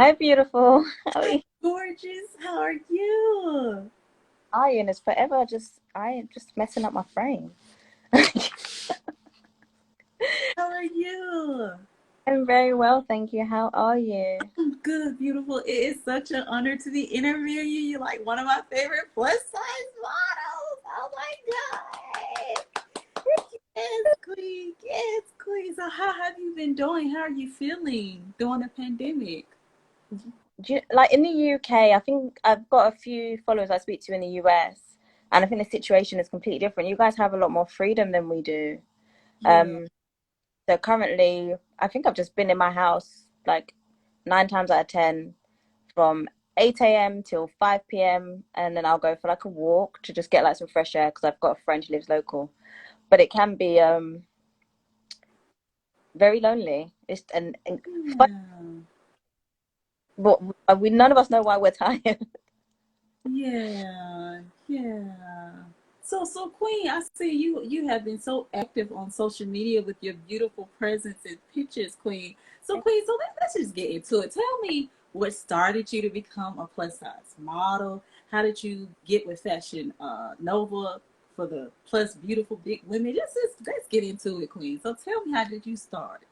Hi, beautiful. How are Hi, you? gorgeous. How are you? Iron is forever just I am just messing up my frame. How are you? I'm very well, thank you. How are you? I'm good, beautiful. It is such an honor to be interviewing you. You're like one of my favorite plus size models. Oh my God. Yes, queen. Yes, queen. So, how have you been doing? How are you feeling during the pandemic? Like in the UK, I think I've got a few followers I speak to in the US, and I think the situation is completely different. You guys have a lot more freedom than we do. Yeah. Um, so currently, I think I've just been in my house like 9 times out of 10 from 8 a.m. till 5 p.m. and then I'll go for like a walk to just get like some fresh air because I've got a friend who lives local. But it can be very lonely. It's and fun, Yeah. but we none of us know why we're tired. Yeah, yeah. So Queen, I see you have been so active on social media with your beautiful presence and pictures, Queen. So Queen, so let's just get into it. Tell me what started you to become a plus size model. How did you get with Fashion Nova for the plus beautiful big women? Just let's get into it, Queen. So tell me, how did you start?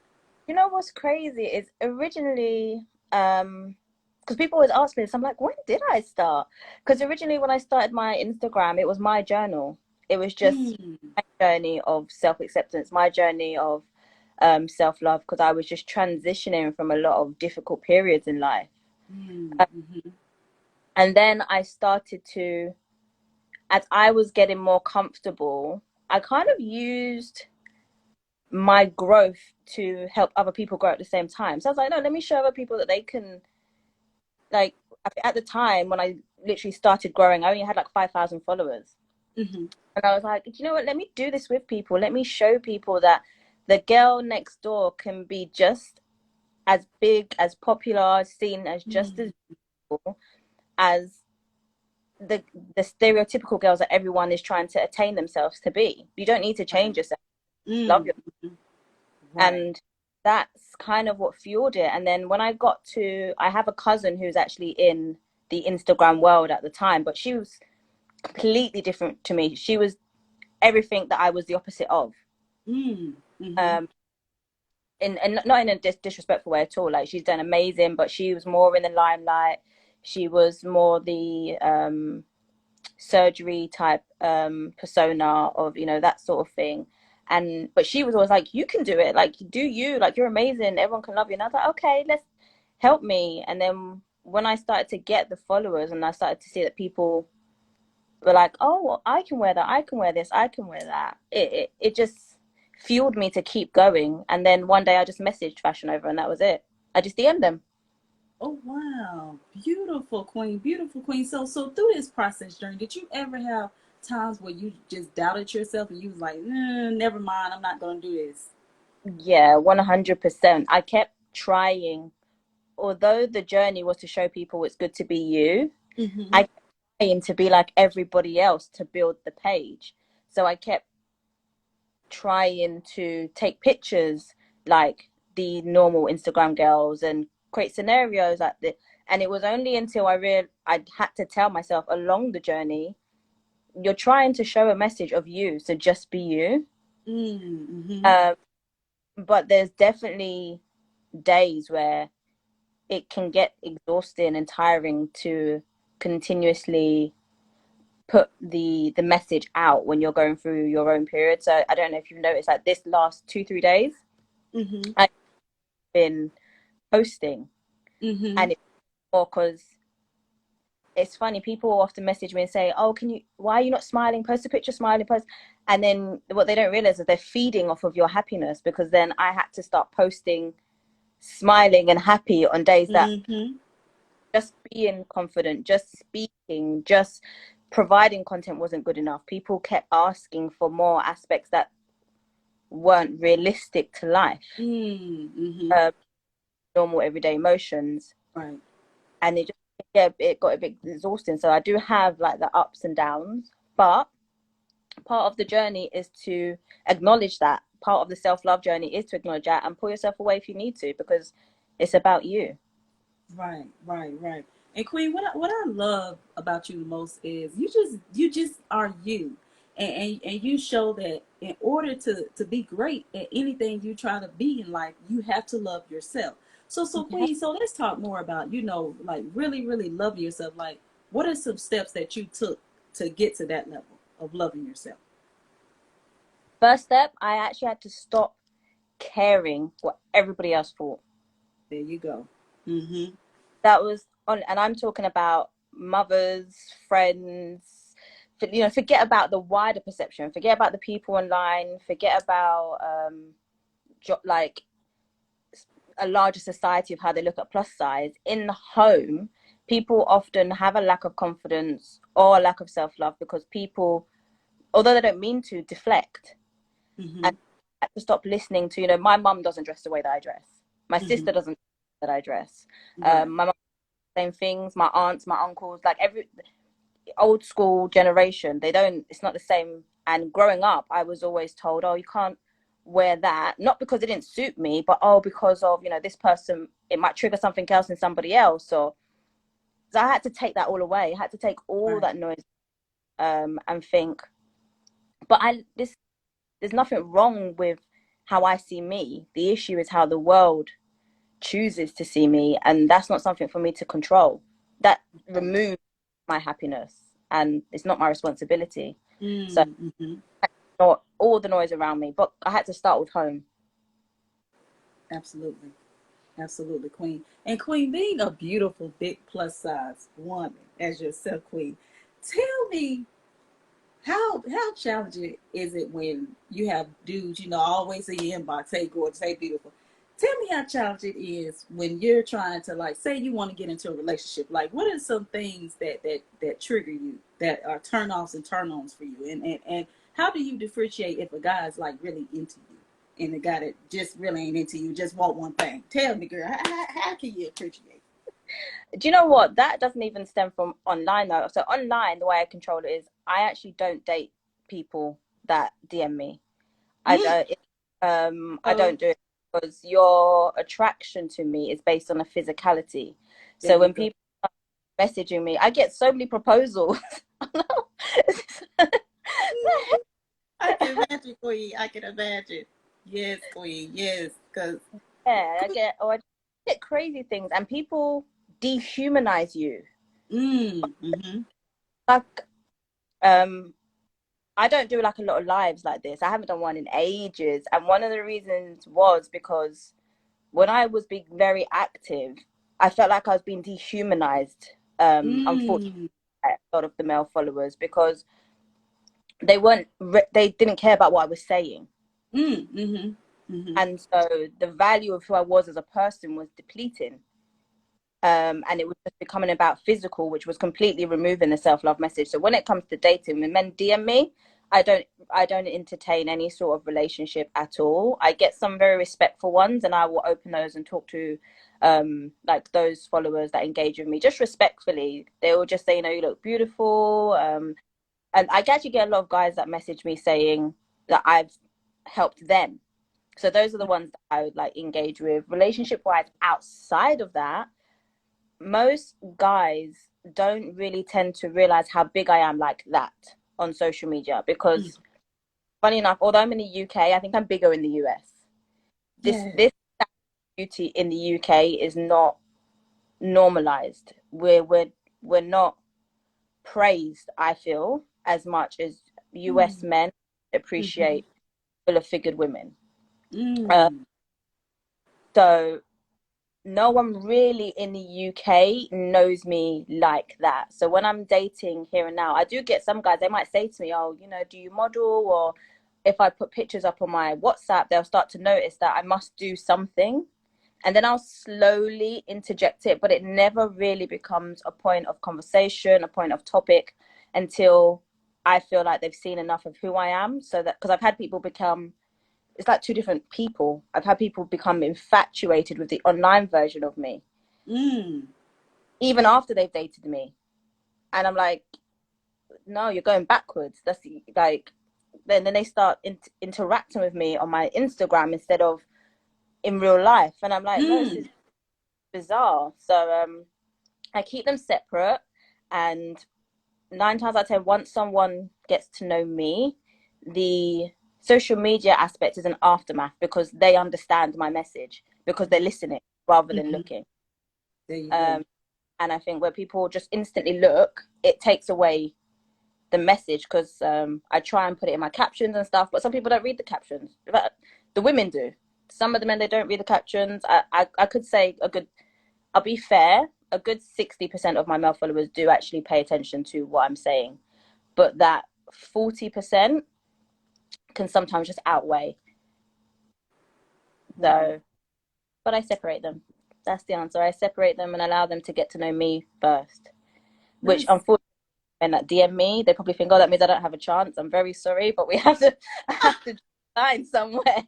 You know what's crazy is originally because people always ask me this, I'm like, when did I start? Because originally when I started my Instagram, it was my journal. It was just Mm, my journey of self-acceptance, my journey of self-love, because I was just transitioning from a lot of difficult periods in life. mm, Uh, mm-hmm, and then I started to, as I was getting more comfortable, I kind of used my growth to help other people grow at the same time. So I was like, no, let me show other people that they can, like, at the time when I literally started growing, I only had like 5,000 followers. mm-hmm, And I was like, you know what, let me do this with people. Let me show people that the girl next door can be just as big, as popular, seen as just mm, as beautiful as the the stereotypical girls that everyone is trying to attain themselves to be. You don't need to right, change yourself. Love mm, yourself. mhm, right. And that's kind of what fueled it. And then when I got to, I have a cousin who's actually in the Instagram world at the time, but she was completely different to me. She was everything that I was the opposite of. Mm, mm-hmm, Um, and not in a disrespectful way at all. Like she's done amazing, but she was more in the limelight. She was more the surgery type persona of, that sort of thing. And but she was always like, you can do it, like do you, like you're amazing, everyone can love you. And I was like, okay, let's help me. And then when I started to get the followers and I started to see that people were like, oh well, I can wear that, I can wear this, I can wear that, it just fueled me to keep going. And then one day I just messaged Fashion Over and that was it. I just DM'd them. oh wow, beautiful queen, beautiful queen. So through this process journey, did you ever have times where you just doubted yourself and you was like, never mind, I'm not gonna do this? Yeah, 100%. I kept trying. Although the journey was to show people it's good to be you, Mm-hmm. I kept trying to be like everybody else to build the page. So I kept trying to take pictures like the normal Instagram girls and create scenarios like the, and it was only until I had to tell myself along the journey, you're trying to show a message of you, so just be you. Mm-hmm. Um, but there's definitely days where it can get exhausting and tiring to continuously put the message out when you're going through your own period. So I don't know if you've noticed, like this last 2 3 days Mm-hmm. I've been posting, Mm-hmm. and it's more because it's funny, people often message me and say, oh, can you, why are you not smiling, post a picture smiling, post. And then what they don't realize is they're feeding off of your happiness, because then I had to start posting smiling and happy on days that Mm-hmm. just being confident, just speaking, just providing content wasn't good enough. People kept asking for more aspects that weren't realistic to life, Mm-hmm. uh, normal everyday emotions, Right. and it just, yeah, it got a bit exhausting. So I do have like the ups and downs, but part of the journey is to acknowledge that. Part of the self love journey is to acknowledge that and pull yourself away if you need to, because it's about you. Right, right, right. And Queen, what I love about you the most is you just are you, and you show that in order to be great at anything you try to be in life, you have to love yourself. So Yeah. Queen, so let's talk more about like really loving yourself. Like, what are some steps that you took to get to that level of loving yourself? First step, I actually had to stop caring what everybody else thought. There you go. Mm-hmm. That was on, and I'm talking about mothers, friends. Forget about the wider perception. Forget about the people online. Forget about like a larger society of how they look at plus size. In the home, people often have a lack of confidence or a lack of self love because people, although they don't mean to, deflect. Mm-hmm. And I had to stop listening to, my mum doesn't dress the way that I dress. My Mm-hmm. sister doesn't that I dress. Right. My mum, same things. My aunts, my uncles, like every old school generation, they don't. It's not the same. And growing up, I was always told, "Oh, you can't wear that," not because it didn't suit me, but because of this person, it might trigger something else in somebody else. Or so I had to take that all away. I had to take all Right. that noise and think. But there's nothing wrong with how I see me. The issue is how the world chooses to see me, and that's not something for me to control. That Right. removes my happiness, and it's not my responsibility. So, Mm-hmm. not all the noise around me, but I had to start with home. Absolutely. Absolutely, Queen. And Queen, being a beautiful, big plus size woman as yourself, Queen, tell me how challenging is it when you have dudes, always in your inbox, hey gorgeous, hey beautiful. Tell me how challenging it is when you're trying to, like, say you want to get into a relationship. Like, what are some things that trigger you, that are turn offs and turn ons for you? And how do you differentiate if a guy is like really into you and a guy that just really ain't into you, just want one thing? Tell me, girl, how can you appreciate? Do you know what? That doesn't even stem from online though. So online, the way I control it is I actually don't date people that DM me. I Mm, don't. I oh, don't do it because your attraction to me is based on a physicality. there So you when go. people are messaging me, I get so many proposals. I can imagine, Queen. I can imagine. Yes, Queen. Yes, because Yeah, I get crazy things, and people dehumanize you. mm-hmm. Like, um, I don't do like a lot of lives like this. I haven't done one in ages, and one of the reasons was because when I was being very active, I felt like I was being dehumanized. Unfortunately, Mm, by a lot of the male followers because they didn't care about what I was saying, mm-hmm. Mm-hmm. and so the value of who I was as a person was depleting. And it was just becoming about physical, which was completely removing the self-love message. So when it comes to dating, when men DM me, I don't I don't entertain any sort of relationship at all. I get some very respectful ones, and I will open those and talk to like those followers that engage with me just respectfully. They will just say, you look beautiful. And I actually get a lot of guys that message me saying that I've helped them. So those are the ones that I would like engage with. Relationship wise, outside of that, most guys don't really tend to realize how big I am like that on social media because funny enough, although I'm in the UK, I think I'm bigger in the US. This Yeah. this beauty in the UK is not normalized. We're not praised, I feel, as much as US Mm, men mm-hmm. appreciate fuller figured women. Uh, Mm, so no one really in the UK knows me like that. So when I'm dating here and now, I do get some guys, they might say to me, oh, do you model? Or if I put pictures up on my WhatsApp, they'll start to notice that I must do something. And then I'll slowly interject it, but it never really becomes a point of conversation, a point of topic until I feel like they've seen enough of who I am. So that, because I've had people become, it's like two different people. I've had people become infatuated with the online version of me, mm. even after they've dated me. And I'm like, no, you're going backwards. That's like, then they start interacting with me on my Instagram instead of in real life. And I'm like, no, this is Mm. bizarre. So I keep them separate, and 9 times out of 10, once someone gets to know me, the social media aspect is an aftermath because they understand my message because they're listening rather than Hmm. looking. There you go. Um, and I think where people just instantly look, it takes away the message because I try and put it in my captions and stuff, but some people don't read the captions. But the women do. Some of the men, they don't read the captions. I could say a good, I'll be fair, a good 60% of my male followers do actually pay attention to what I'm saying. But that 40% can sometimes just outweigh. Right. So, but I separate them. That's the answer. I separate them and allow them to get to know me first, which That's unfortunately, when that DM me, they probably think, oh, that means I don't have a chance. I'm very sorry, but we have to, I have to sign somewhere.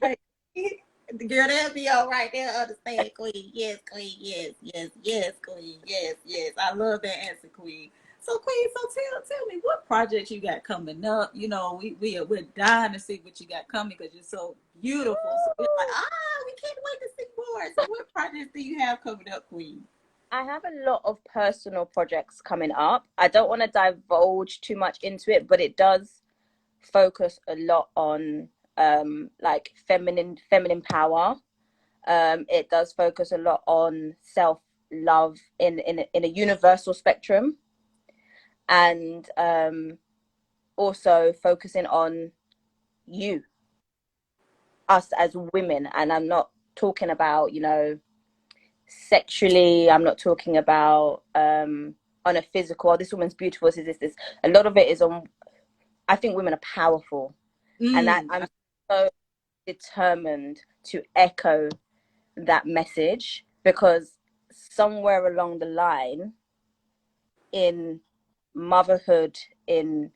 right. Girl, that'll be all right. They'll understand, Queen. Yes, Queen. Yes, yes, yes, Queen. Yes, yes. I love that answer, Queen. So, Queen, so tell me what projects you got coming up. You know, we're dying to see what you got coming because you're so beautiful. So we're like, we can't wait to see more. So, what projects do you have coming up, Queen? I have a lot of personal projects coming up. I don't want to divulge too much into it, but it does focus a lot on like feminine power. It does focus a lot on self love in a universal spectrum, and also focusing on you, us as women. And I'm not talking about, sexually. I'm not talking about on a physical, oh, this woman's beautiful, this. A lot of it is on, I think women are powerful, and that Mm, I'm so determined to echo that message because somewhere along the line in motherhood, in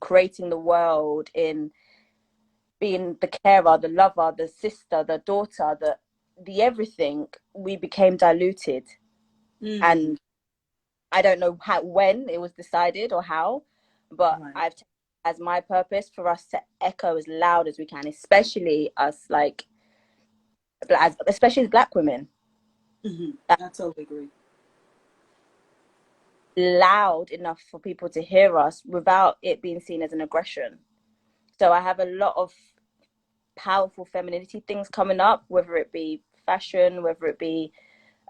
creating the world, in being the carer, the lover, the sister, the daughter, the everything, we became diluted. mm, And I don't know how, when it was decided or how, but right. I've taken it as my purpose for us to echo as loud as we can, especially us, like, especially as Black women, Hmm. I totally agree. loud enough for people to hear us without it being seen as an aggression. So I have a lot of powerful femininity things coming up, whether it be fashion, whether it be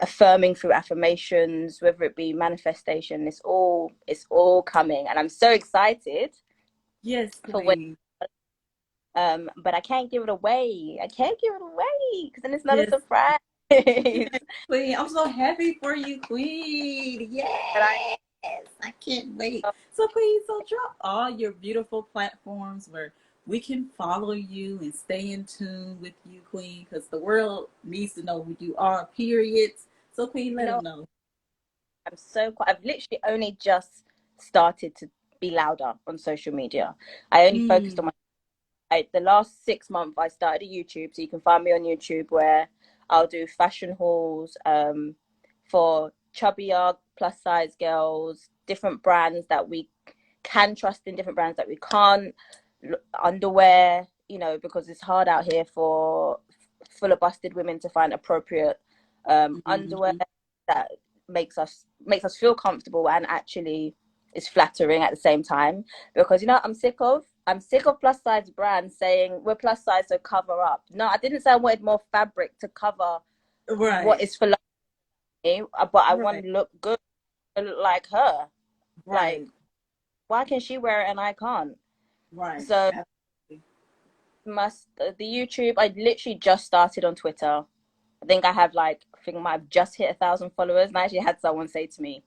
affirming through affirmations, whether it be manifestation. It's all coming, and I'm so excited Yes, for when. Queen. But I can't give it away. I can't give it away because then it's not a Yes, surprise. yes, Queen. I'm so happy for you, Queen. But I Yes. I can't wait. So, Queen, so drop all your beautiful platforms where we can follow you and stay in tune with you, Queen, because the world needs to know who you are, period. So, Queen, you let know them know. I've literally only just started to be louder on social media. I only focused on Mm, the last 6 months. I started a YouTube, so you can find me on YouTube where I'll do fashion hauls for chubbier plus size girls, different brands that we can trust in, different brands that we can't, underwear, because it's hard out here for full of busted women to find appropriate underwear mm-hmm. that makes us feel comfortable and actually is flattering at the same time. Because I'm sick of plus size brands saying we're plus size, so cover up. No, I didn't say I wanted more fabric to cover what Right, is for me, but I want right, to look good, look like her. Like, right, why can she wear it and I can't? right. So Absolutely. the YouTube, I literally just started on Twitter. I think I might have just hit 1,000 followers, and I actually had someone say to me,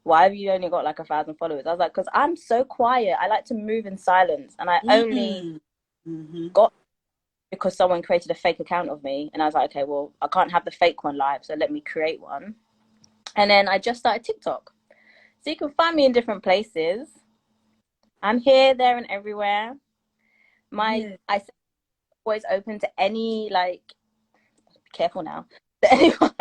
"Why have you only got like 1,000 followers?" I was like, "Because I'm so quiet. I like to move in silence, and I only Mm, mm-hmm. got because someone created a fake account of me, and I was like, okay, well, I can't have the fake one live, so let me create one." And then I just started TikTok, so you can find me in different places. I'm here, there, and everywhere. My Yeah. I always open to any, like, careful now, to anyone,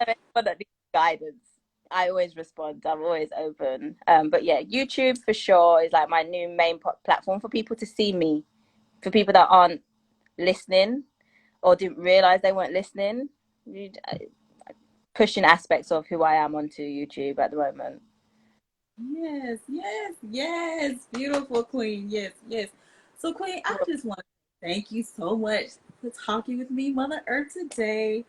anyone that needs guidance. I always respond. I'm always open. But yeah, YouTube for sure is like my new main platform for people to see me. For people that aren't listening or didn't realize they weren't listening. Pushing aspects of who I am onto YouTube at the moment. Yes, yes, yes. Beautiful Queen. Yes, yes. So Queen, I just want to thank you so much for talking with me, Mother Earth, today.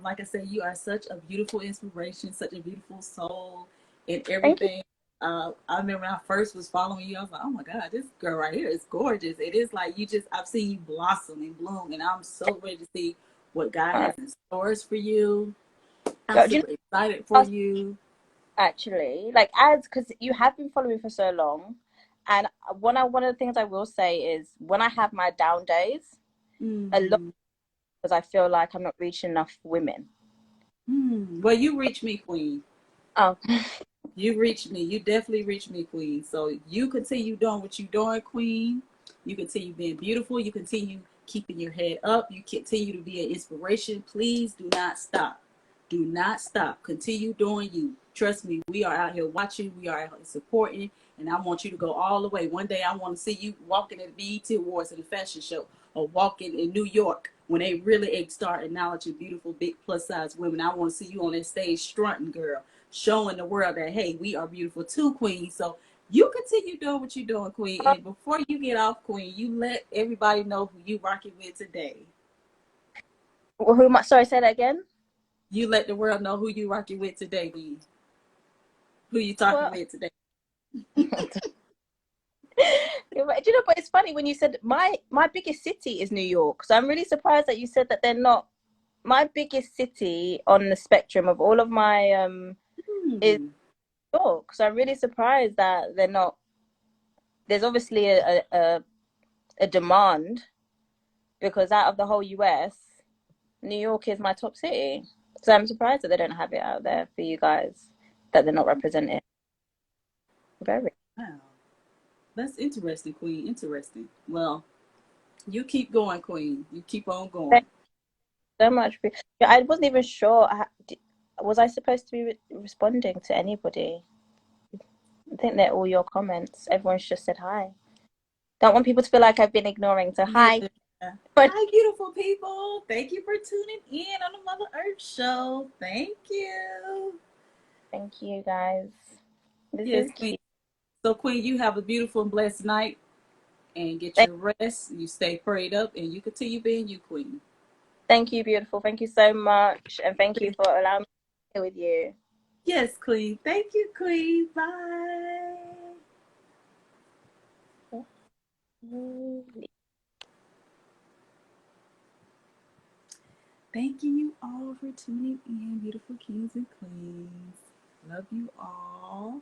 Like I said, you are such a beautiful inspiration, such a beautiful soul in Thank you. everything. I remember when I first was following you, I was like, oh my God, this girl right here is gorgeous. It is like I've seen you blossom and bloom, and I'm so ready to see what God has in stores for you. I'm Girl, do you super excited for know, you. actually, like, as because you have been following me for so long, and one of the things I will say is when I have my down days, a lot Mm. because I feel like I'm not reaching enough women. Well, you reach me, Queen. Oh, You reached me. You definitely reached me, Queen. So you continue doing what you're doing, Queen. You continue being beautiful. You continue keeping your head up. You continue to be an inspiration. Please do not stop. Do not stop. Continue doing you. Trust me, we are out here watching. We are out here supporting. And I want you to go all the way. One day I want to see you walking at BET Awards in a fashion show or walking in New York when they really start acknowledging beautiful, big, plus size women. I want to see you on that stage strutting, girl, showing the world that, hey, we are beautiful too, Queen. So you continue doing what you're doing, Queen. And before you get off, Queen, you let everybody know who you rocking with today. well, who am I? Sorry, say that again. You let the world know who you rocking with today, Queen. Who you talking Well, with today. do you know? But it's funny when you said my biggest city is New York. So I'm really surprised that you said that they're not my biggest city on the spectrum of all of my is Hmm. New York. So I'm really surprised that they're not. There's obviously a demand because out of the whole US, New York is my top city. So I'm surprised that they don't have it out there for you guys, that they're not represented. Very. Wow. That's interesting, Queen. Interesting. Well, you keep going, Queen. You keep on going. Thank you so much. Yeah, I wasn't even sure. Was I supposed to be responding to anybody? I think they're all your comments. Everyone's just said hi. Don't want people to feel like I've been ignoring. So Yeah. hi. But Hi, beautiful people. Thank you for tuning in on the Mother Earth Show. Thank you. thank you guys. This Yes, is Queen. cute. So, Queen, you have a beautiful and blessed night and get Thank, your rest. You stay prayed up and you continue being you, Queen. thank you, beautiful. Thank you so much, and thank you for allowing me to be here with you. Yes, Queen. Thank you, Queen. Bye. Thanking you all for tuning in, beautiful kings and queens. Love you all.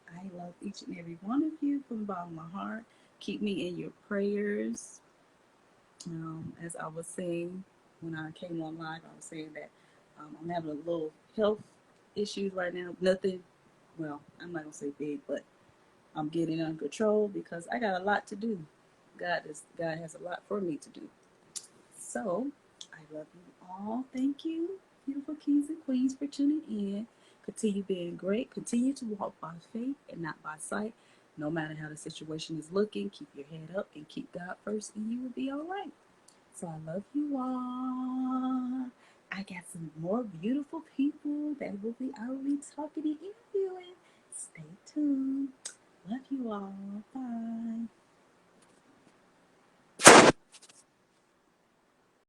I love each and every one of you from the bottom of my heart. Keep me in your prayers. As I was saying when I came on live, I was saying that I'm having a little health issues right now. Nothing, well, I'm not gonna say big, but I'm getting under control because I got a lot to do. God has a lot for me to do. So I love you all. Thank you, beautiful kings and queens, for tuning in. Continue being great. Continue to walk by faith and not by sight. No matter how the situation is looking, keep your head up and keep God first, and you will be all right. So I love you all. I got some more beautiful people that I will be talking and interviewing. Stay tuned. Love you all. Bye.